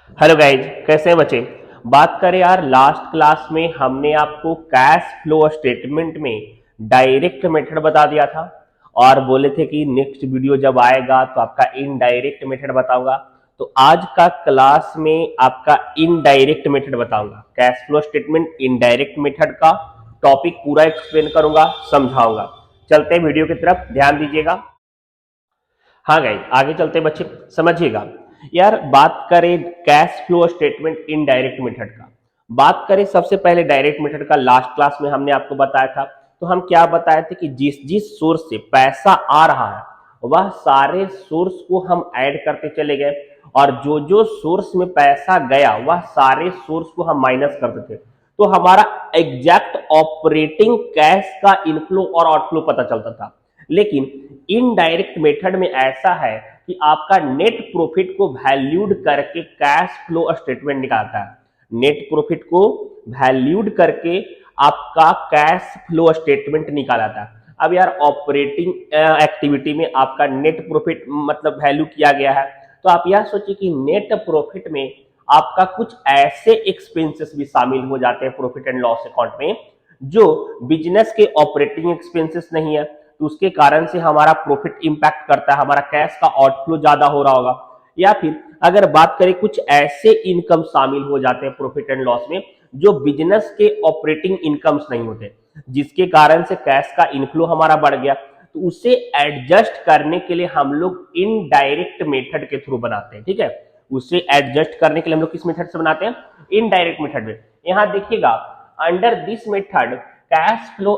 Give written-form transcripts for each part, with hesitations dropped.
Hello guys, कैसे हैं बच्चे। बात करें यार, लास्ट क्लास में हमने आपको कैश फ्लो स्टेटमेंट में डायरेक्ट मेथड बता दिया था और बोले थे कि नेक्स्ट वीडियो जब आएगा तो आपका इनडायरेक्ट मेथड बताऊंगा। तो आज का क्लास में आपका इनडायरेक्ट मेथड बताऊंगा। Cash flow statement indirect method का टॉपिक पूरा एक्सप्लेन करूंगा, समझाऊंगा। चलते हैं वीडियो की तरफ, ध्यान दीजिएगा। हाँ गाइस, आगे चलते हैं बच्चे, समझिएगा। यार बात करें cash flow statement indirect method का, बात करें सबसे पहले डायरेक्ट मेथड का। लास्ट क्लास में हमने आपको बताया था, तो हम क्या बताए थे कि जिस जिस सोर्स से पैसा आ रहा है वह सारे सोर्स को हम ऐड करते चले गए, और जो जो सोर्स में पैसा गया वह सारे सोर्स को हम माइनस करते थे। तो हमारा एग्जैक्ट ऑपरेटिंग कैश का इनफ्लो और आउटफ्लो पता चलता था। लेकिन इनडायरेक्ट मेथड में ऐसा है कि आपका नेट प्रॉफिट को वैल्यूड करके कैश फ्लो स्टेटमेंट निकालता है। नेट प्रॉफिट को वैल्यूड करके आपका कैश फ्लो स्टेटमेंट निकाला था। अब यार ऑपरेटिंग एक्टिविटी में आपका नेट प्रॉफिट मतलब वैल्यू किया गया है, तो आप यह सोचिए कि नेट प्रॉफिट में आपका कुछ ऐसे एक्सपेंसेस भी शामिल हो जाते हैं प्रॉफिट एंड लॉस अकाउंट में जो बिजनेस के ऑपरेटिंग एक्सपेंसेस नहीं है, तो उसके कारण से हमारा प्रॉफिट इंपैक्ट करता है, हमारा कैश का आउटफ्लो ज्यादा हो रहा होगा। या फिर अगर बात करें कुछ ऐसे इनकम शामिल हो जाते हैं प्रॉफिट एंड लॉस में जो बिजनेस के ऑपरेटिंग इनकम्स नहीं होते, जिसके कारण से कैश का इनफ्लो हमारा बढ़ गया, तो उसे एडजस्ट करने के लिए हम लोग इनडायरेक्ट मेथड के थ्रू बनाते हैं। ठीक है, उसे एडजस्ट करने के लिए हम लोग किस मेथड से बनाते हैं? इनडायरेक्ट मेथड में। यहां देखिएगा, under this method cash flow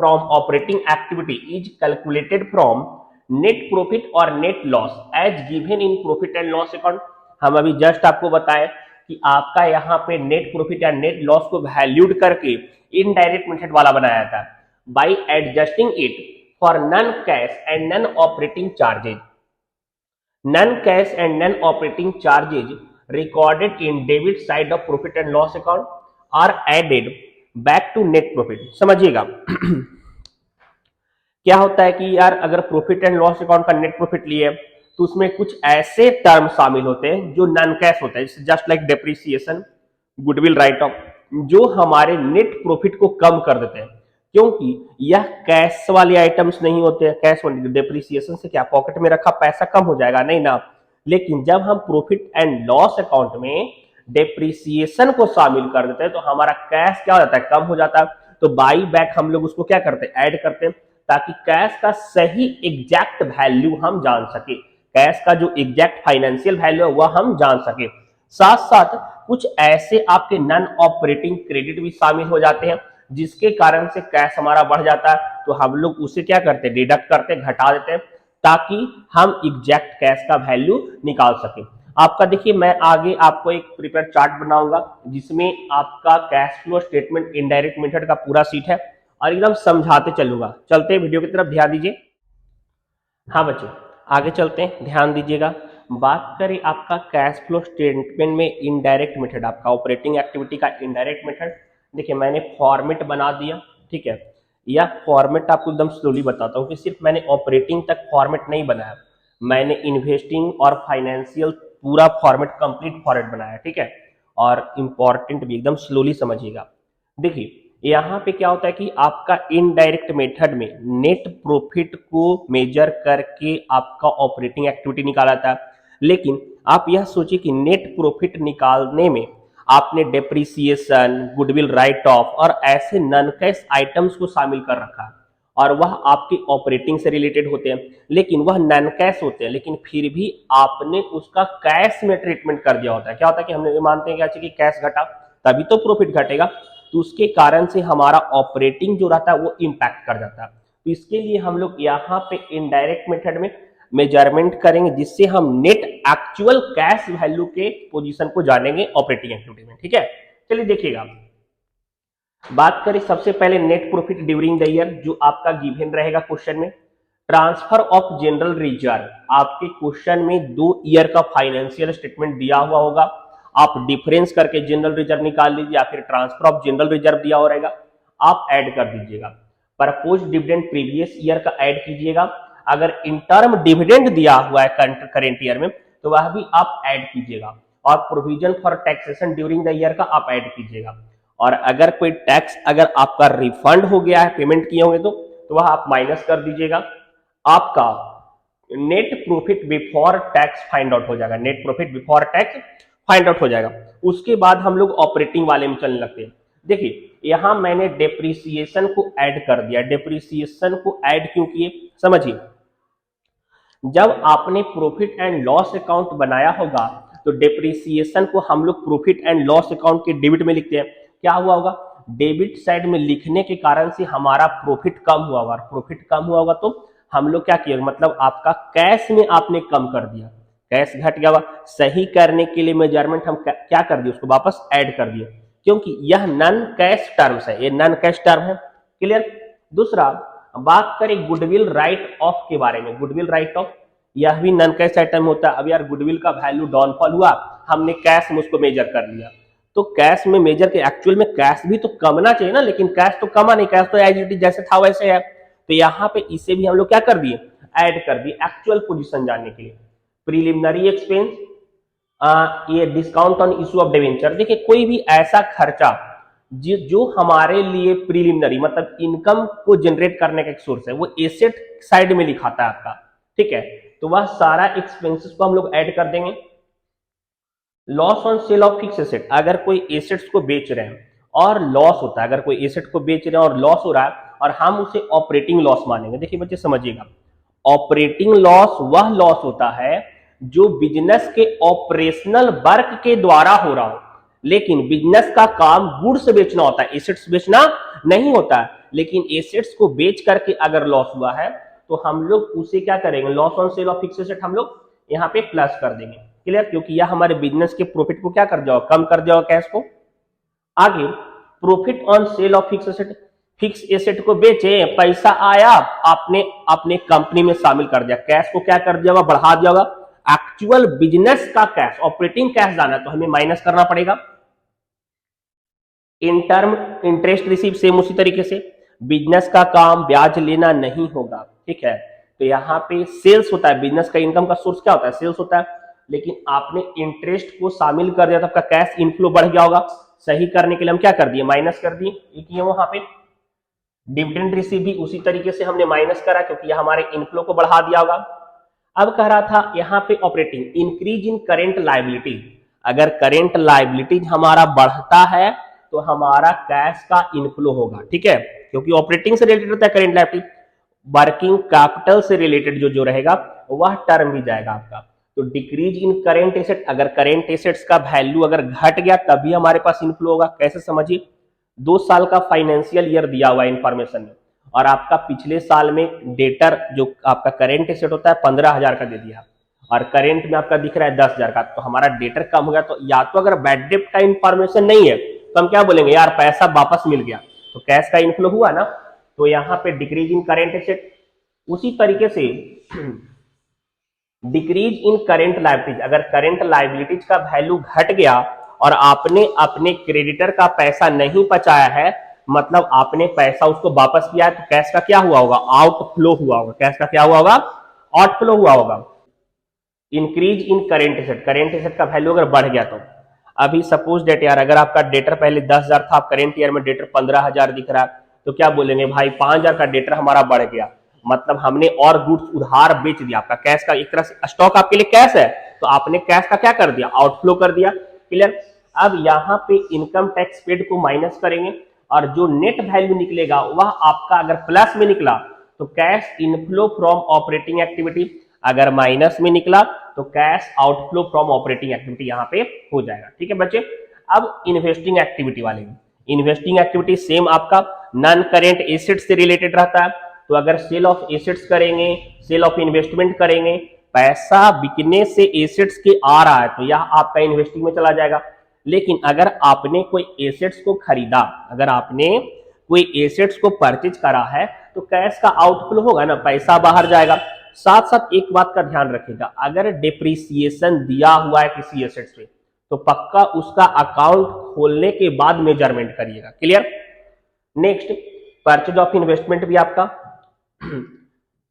from operating activity is calculated from net profit और net loss as given in profit and loss account। हम अभी जस्ट आपको बताएं कि आपका यहाँ पे नेट प्रॉफिट या नेट लॉस को वैल्यूड करके इनडायरेक्ट मेथड वाला बनाया था bye adjusting it for non cash and non operating charges. Non cash and non operating charges recorded in debit side of profit and loss account are added back to net profit। समझिएगा क्या होता है कि यार अगर profit and loss account का net profit लिए तो उसमें कुछ ऐसे टर्म शामिल होते हैं जो नॉन कैश होता है, just like depreciation, goodwill right of, जो हमारे नेट प्रॉफिट को कम कर देते हैं, क्योंकि यह कैश वाले आइटम्स नहीं होते हैं। कैश वाले डेप्रिसिएशन से क्या पॉकेट में रखा पैसा कम हो जाएगा? नहीं ना। लेकिन जब हम प्रॉफिट एंड लॉस अकाउंट में डेप्रिसिएशन को शामिल कर देते हैं तो हमारा कैश क्या हो जाता है? कम हो जाता है। तो बाई बैक हम लोग उसको क्या करते हैं? ऐड करते हैं, ताकि कैश का सही एग्जैक्ट वैल्यू हम जान सके, कैश का जो एग्जैक्ट फाइनेंशियल वैल्यू है वह हम जान सके। साथ साथ कुछ ऐसे आपके नॉन ऑपरेटिंग क्रेडिट भी शामिल हो जाते हैं जिसके कारण से कैश हमारा बढ़ जाता है, तो हम लोग उसे क्या करते हैं? डिडक्ट करते हैं, घटा देते हैं, ताकि हम एग्जैक्ट कैश का वैल्यू निकाल सके। आपका देखिए, मैं आगे आपको एक प्रिपेयर चार्ट बनाऊंगा जिसमें आपका cash flow statement indirect method का पूरा सीट है और एकदम समझाते चलूंगा। चलते हैं वीडियो की तरफ, ध्यान दीजिए। हाँ बच्चे, आगे चलते हैं, ध्यान दीजिएगा। बात करें आपका कैश फ्लो स्टेटमेंट में इनडायरेक्ट मेथड, आपका ऑपरेटिंग एक्टिविटी का इनडायरेक्ट मेथड। देखिए मैंने फॉर्मेट बना दिया, ठीक है। यह फॉर्मेट आपको एकदम स्लोली बताता हूँ कि सिर्फ मैंने ऑपरेटिंग तक फॉर्मेट नहीं बनाया, मैंने इन्वेस्टिंग और फाइनेंशियल पूरा फॉर्मेट, कंप्लीट फॉर्मेट बनाया, ठीक है। और इंपॉर्टेंट भी, एकदम स्लोली समझिएगा। देखिए यहाँ पे क्या होता है कि आपका इनडायरेक्ट मेथड में नेट प्रॉफिट को मेजर करके आपका ऑपरेटिंग एक्टिविटी निकाला था। लेकिन आप यह सोचिए कि नेट प्रॉफिट निकालने में आपने डेप्रिसिएशन, गुडविल राइट ऑफ और ऐसे नॉन कैश आइटम्स को शामिल कर रखा है, और वह आपके ऑपरेटिंग से रिलेटेड होते हैं, लेकिन वह नॉन कैश होते हैं, लेकिन फिर भी आपने उसका कैश में ट्रीटमेंट कर दिया होता है। क्या होता है कि हमने मानते हैं कि कैश घटा तभी तो प्रॉफिट घटेगा, तो उसके कारण से हमारा ऑपरेटिंग जो रहता है वो इंपैक्ट कर जाता है। तो इसके लिए हम लोग यहाँ पे इनडायरेक्ट मेथड में मेजरमेंट करेंगे, जिससे हम नेट एक्चुअल कैश वैल्यू के पोजीशन को जानेंगे ऑपरेटिंग एक्टिविटी में, ठीक है। चलिए देखिएगा, बात करें सबसे पहले net profit during the year, जो आपका गिवन रहेगा क्वेश्चन में। ट्रांसफर ऑफ जनरल रिजर्व, आपके क्वेश्चन में 2 ईयर का फाइनेंशियल स्टेटमेंट दिया हुआ होगा, आप डिफरेंस करके जनरल रिजर्व निकाल लीजिए, या फिर ट्रांसफर ऑफ जनरल रिजर्व दिया हो रहेगा, आप ऐड कर दीजिएगा। प्रपोज डिविडेंड प्रीवियस ईयर का ऐड कीजिएगा। अगर इंटर्म डिविडेंड दिया हुआ है करेंट ईयर में तो वह भी आप ऐड कीजिएगा। और provision for taxation during the year का आप ऐड कीजिएगा। और अगर कोई टैक्स अगर आपका रिफंड हो गया है, पेमेंट किए होंगे तो वह आप माइनस कर दीजिएगा। आपका net profit before tax find out हो जाएगा, net profit before tax find out हो जाएगा। उसके बाद हम लोग ऑपरेटिंग वाले में चलने लगते हैं। देखिए यहां मैंने डेप्रिसिएशन को ऐड कर दिया। डेप्रिसिएशन को ऐड क्यों किए, समझिए। जब आपने प्रॉफिट एंड लॉस अकाउंट बनाया होगा तो डेप्रिसिएशन को हम लोग प्रॉफिट एंड लॉस अकाउंट के डेबिट में लिखते हैं। क्या हुआ होगा, डेबिट साइड में लिखने के कारण से हमारा प्रॉफिट कम हुआ होगा। प्रॉफिट कम हुआ होगा तो हम लोग क्या किए, मतलब आपका कैश में आपने कम कर दिया, कैश घट गया होगा। सही करने के लिए मेजरमेंट हम क्या कर दिए, उसको वापस ऐड कर दिए, क्योंकि यह नन कैश टर्म्स है, ये नन कैश टर्म है। क्लियर। दूसरा बात करें गुडविल राइट ऑफ के बारे में। गुडविल राइट ऑफ यह भी नन कैश आइटम होता है। अब यार गुडविल का वैल्यू डाउनफॉल हुआ, हमने कैश में उसको मेजर कर लिया, तो कैश में मेजर के एक्चुअल में कैश भी तो कमना चाहिए ना, लेकिन कैश तो कमा नहीं, कैश तो एज इट इज जैसे था वैसे है। तो यहाँ पे इसे भी हम लोग क्या कर दिए, ऐड कर दिए एक्चुअल पोजीशन जानने के लिए। प्रीलिमिनरी एक्सपेंस, ये discount on issue of debenture. देखिए कोई भी ऐसा खर्चा जो हमारे लिए प्रीलिमिनरी मतलब इनकम को जनरेट करने का एक सोर्स है, वो एसेट साइड में लिखाता है आपका, ठीक है। तो वह सारा एक्सपेंसेस को हम लोग ऐड कर देंगे। Loss on sale of fix asset, अगर कोई एसेट्स को बेच रहे हैं और लॉस होता है, अगर कोई एसेट को बेच रहे हैं और लॉस हो रहा है और हम उसे ऑपरेटिंग लॉस मानेंगे। देखिए बच्चे समझिएगा, ऑपरेटिंग लॉस वह लॉस होता है जो बिजनेस के ऑपरेशनल वर्क के द्वारा हो रहा हो, लेकिन बिजनेस का काम गुड्स बेचना होता है, एसेट्स बेचना नहीं होता है। लेकिन एसेट्स को बेच करके अगर लॉस हुआ है तो हम लोग उसे क्या करेंगे, loss on sale of fix asset हम लोग यहाँ पे प्लस कर देंगे। क्लियर, क्योंकि यह हमारे बिजनेस के प्रॉफिट को क्या कर जाओ, कम कर जाओ कैश को। आगे profit on sale of fix asset, fix asset को बेचे, पैसा आया, आपने अपने कंपनी में शामिल कर दिया, कैश को क्या कर दिया होगा, बढ़ा दिया होगा। एक्चुअल बिजनेस का कैश, ऑपरेटिंग कैश जाना तो हमें माइनस करना पड़ेगा। In term interest receive, same उसी तरीके से बिजनेस का काम ब्याज लेना नहीं होगा, ठीक है। तो यहाँ पे सेल्स होता है, बिजनेस का इनकम का सोर्स क्या होता है, सेल्स होता है, लेकिन आपने इंटरेस्ट को शामिल कर दिया तो आपका कैश इनफ्लो बढ़ गया होगा। सही करने के लिए हम क्या कर दिए, माइनस कर दिए, एक ये वहां पे। डिविडेंड रिसीव भी उसी तरीके से हमने माइनस करा क्योंकि यह हमारे इनफ्लो को बढ़ा दिया होगा। अब कह रहा था यहाँ पे operating, increase in current liability, अगर करेंट लायबिलिटीज हमारा बढ़ता है तो हमारा कैश का इनफ्लो होगा, ठीक है, क्योंकि ऑपरेटिंग से रिलेटेड होता है करेंट लायबिलिटी। वर्किंग कैपिटल से रिलेटेड जो रहेगा वह टर्म भी जाएगा आपका। तो डिक्रीज इन करेंट एसेट, अगर करेंट एसेट्स का वैल्यू अगर घट गया तभी हमारे पास इनफ्लो होगा। कैसे समझिए, 2 साल का फाइनेंशियल ईयर दिया हुआ है इंफॉर्मेशन में, और आपका पिछले साल में डेटर जो आपका करेंट एसेट होता है 15,000 का दे दिया और करेंट में आपका दिख रहा है 10,000 का, तो हमारा डेटर कम हो गया। तो या तो अगर बैड डेट का इंफॉर्मेशन नहीं है तो हम क्या बोलेंगे, यार पैसा वापस मिल गया, तो कैश का इनफ्लो हुआ ना। तो यहाँ पे डिक्रीज इन करेंट एसेट, उसी तरीके से डिक्रीज इन करेंट लायबिलिटीज, अगर करेंट लायबिलिटीज का वैल्यू घट गया और आपने अपने क्रेडिटर का पैसा नहीं बचाया है, मतलब आपने पैसा उसको वापस किया है, तो कैश का क्या हुआ होगा, आउटफ्लो हुआ होगा। कैश का क्या हुआ होगा, आउटफ्लो हुआ होगा। Increase in current asset, current asset का वैल्यू अगर बढ़ गया तो अभी सपोज डेट यार, अगर आपका डेटर पहले 10,000 था, करेंट ईयर में डेटर 15,000 दिख रहा है, तो क्या बोलेंगे भाई 5,000 का डेटर हमारा बढ़ गया, मतलब हमने और गुड्स उधार बेच दिया। आपका कैश का एक तरह से स्टॉक आपके लिए कैश है, तो आपने कैश का क्या कर दिया, आउटफ्लो कर दिया। क्लियर। अब यहाँ पे इनकम टैक्स पेड को माइनस करेंगे और जो नेट वैल्यू निकलेगा वह आपका अगर प्लस में निकला तो cash inflow from operating activity, अगर माइनस में निकला तो cash outflow from operating activity यहाँ पे हो जाएगा, ठीक है बच्चे। अब इन्वेस्टिंग एक्टिविटी वाले, इन्वेस्टिंग एक्टिविटी सेम आपका नॉन करेंट एसेट से रिलेटेड रहता है। तो अगर सेल ऑफ एसेट्स करेंगे, सेल ऑफ इन्वेस्टमेंट करेंगे, पैसा बिकने से एसेट्स के आ रहा है तो यह आपका इन्वेस्टिंग में चला जाएगा। लेकिन अगर आपने कोई एसेट्स को खरीदा, अगर आपने कोई एसेट्स को परचेज करा है तो कैश का आउटफ्लो होगा ना, पैसा बाहर जाएगा। साथ साथ एक बात का ध्यान रखिएगा, अगर डिप्रिसिएशन दिया हुआ है किसी एसेट्स पे तो पक्का उसका अकाउंट खोलने के बाद मेजरमेंट करिएगा। Clear. Next purchase of investment भी आपका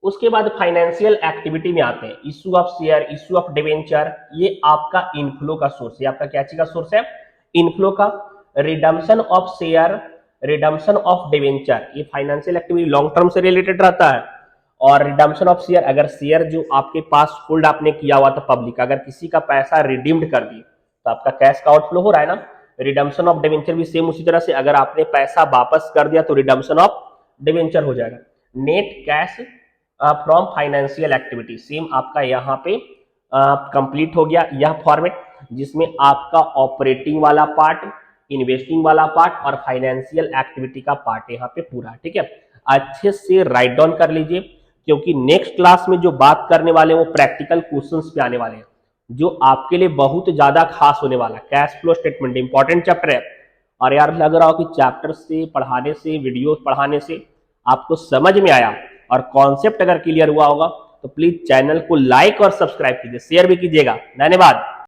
उसके बाद फाइनेंशियल एक्टिविटी में आते हैं, issue of share, issue of debenture, ये आपका इनफ्लो का सोर्स है, आपका क्या चीज का सोर्स है, इनफ्लो का। Redemption of share, redemption of debenture, ये फाइनेंशियल एक्टिविटी लॉन्ग टर्म से रिलेटेड रहता है। और रिडम्पशन ऑफ शेयर, अगर शेयर जो आपके पास होल्ड आपने किया हुआ था पब्लिक, अगर किसी का पैसा रिडीम्ड कर दिए तो आपका कैश का आउटफ्लो हो रहा है ना। रिडम्पशन ऑफ डिवेंचर भी सेम उसी तरह से, अगर आपने पैसा वापस कर दिया तो रिडम्पशन ऑफ डिवेंचर हो जाएगा। Net cash from financial activity, same आपका यहाँ पे कंप्लीट हो गया यह फॉर्मेट, जिसमें आपका ऑपरेटिंग वाला पार्ट, इन्वेस्टिंग वाला पार्ट और फाइनेंशियल एक्टिविटी का पार्ट यहाँ पे पूरा, ठीक है। अच्छे से राइट डाउन कर लीजिए, क्योंकि नेक्स्ट क्लास में जो बात करने वाले हैं वो प्रैक्टिकल क्वेश्चंस पे आने वाले हैं, जो आपके लिए बहुत ज्यादा खास होने वाला है। Cash flow statement important chapter है, और यार लग रहा हो कि चैप्टर से पढ़ाने से, वीडियो पढ़ाने से आपको समझ में आया और कॉन्सेप्ट अगर क्लियर हुआ होगा तो प्लीज चैनल को लाइक और सब्सक्राइब कीजिए, शेयर भी कीजिएगा। धन्यवाद।